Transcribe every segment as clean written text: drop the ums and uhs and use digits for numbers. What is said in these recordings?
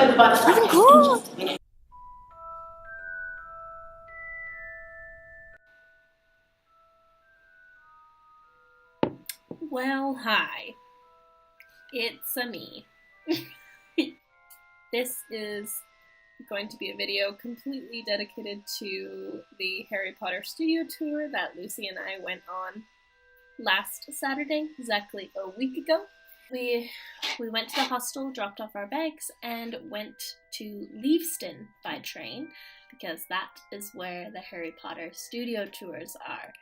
Cool. Well, hi. It's me. This is going to be a video completely dedicated to the Harry Potter studio tour that Lucy and I went on last Saturday, exactly a week ago. We went to the hostel, dropped off our bags, and went to Leavesden by train, because that is where the Harry Potter studio tours are.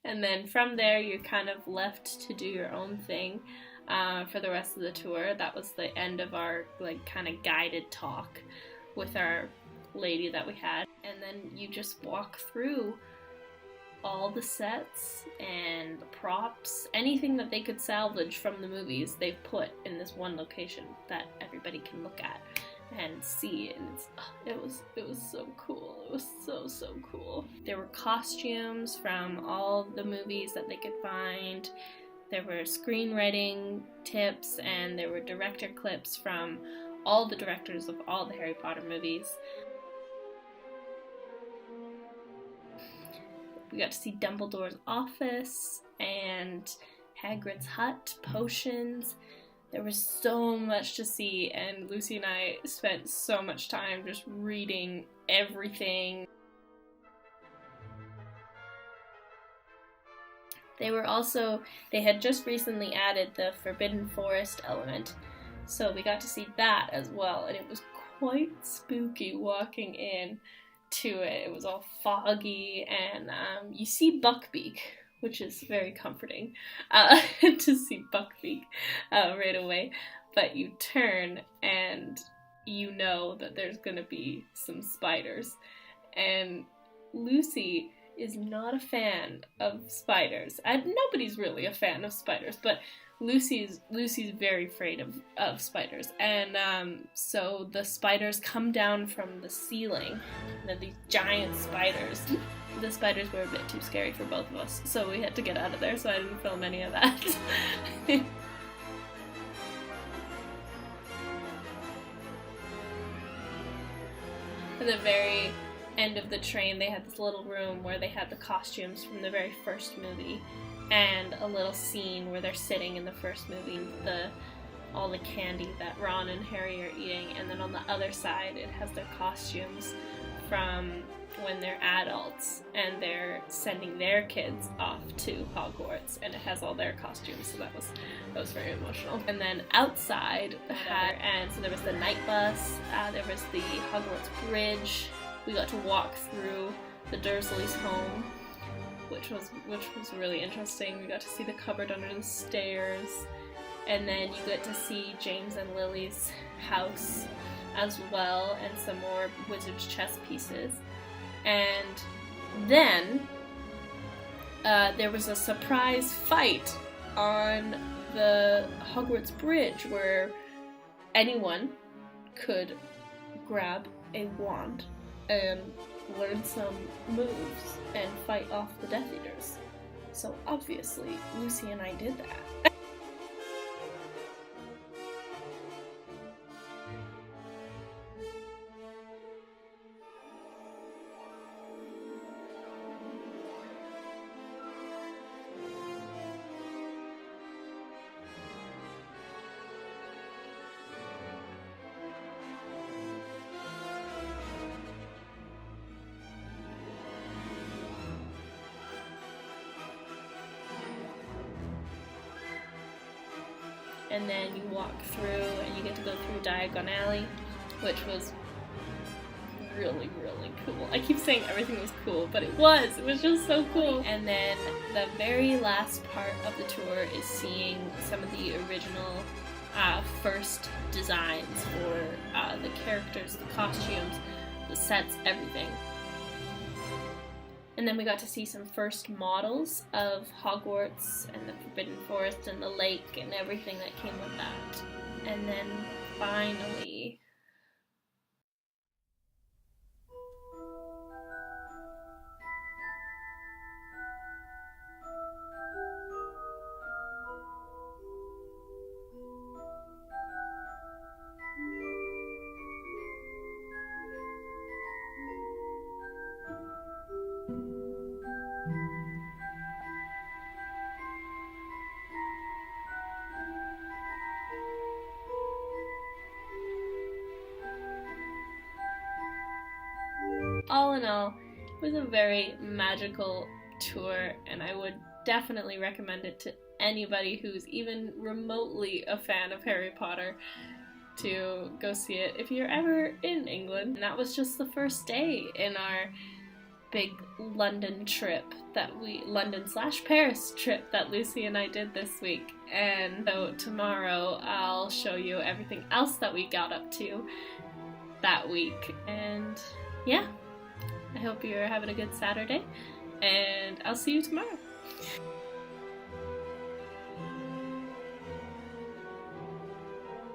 And then from there, you're kind of left to do your own thing for the rest of the tour. That was the end of our kind of guided talk with our lady that we had. And then you just walk through all the sets and the props, anything that they could salvage from the movies, they've put in this one location that everybody can look at and see, and it was so cool. It was so cool. There were costumes from all the movies that they could find. There were screenwriting tips, and there were director clips from all the directors of all the Harry Potter movies. We got to see Dumbledore's office and Hagrid's hut, potions. There was so much to see, and Lucy and I spent so much time just reading everything. They had just recently added the Forbidden Forest element, so we got to see that as well, and it was quite spooky walking in to it. It was all foggy, and you see Buckbeak, which is very comforting to see Buckbeak right away. But you turn and you know that there's gonna be some spiders. And Lucy is not a fan of spiders. Nobody's really a fan of spiders, but Lucy's very afraid of spiders. And so the spiders come down from the ceiling. They're these giant spiders. The spiders were a bit too scary for both of us, so we had to get out of there, so I didn't film any of that. At the very end of the train, they had this little room where they had the costumes from the very first movie, and a little scene where they're sitting in the first movie, all the candy that Ron and Harry are eating, and then on the other side it has their costumes from when they're adults and they're sending their kids off to Hogwarts, and it has all their costumes, so that was very emotional. And then outside so there was the night bus, there was the Hogwarts bridge. We got to walk through the Dursleys' home, which was really interesting. We got to see the cupboard under the stairs, and then you get to see James and Lily's house as well, and some more wizard's chess pieces. And then there was a surprise fight on the Hogwarts bridge where anyone could grab a wand and learn some moves and fight off the Death Eaters. So obviously Lucy and I did that. And then you walk through and you get to go through Diagon Alley, which was really cool. I keep saying everything was cool, but it was just so cool. And then the very last part of the tour is seeing some of the original first designs for the characters, the costumes, the sets, everything. And then we got to see some first models of Hogwarts and the Forbidden Forest and the lake and everything that came with that. And then finally, all in all, it was a very magical tour, and I would definitely recommend it to anybody who's even remotely a fan of Harry Potter to go see it if you're ever in England. And that was just the first day in our big London trip London/Paris trip that Lucy and I did this week. And so tomorrow I'll show you everything else that we got up to that week. And yeah, I hope you're having a good Saturday, and I'll see you tomorrow.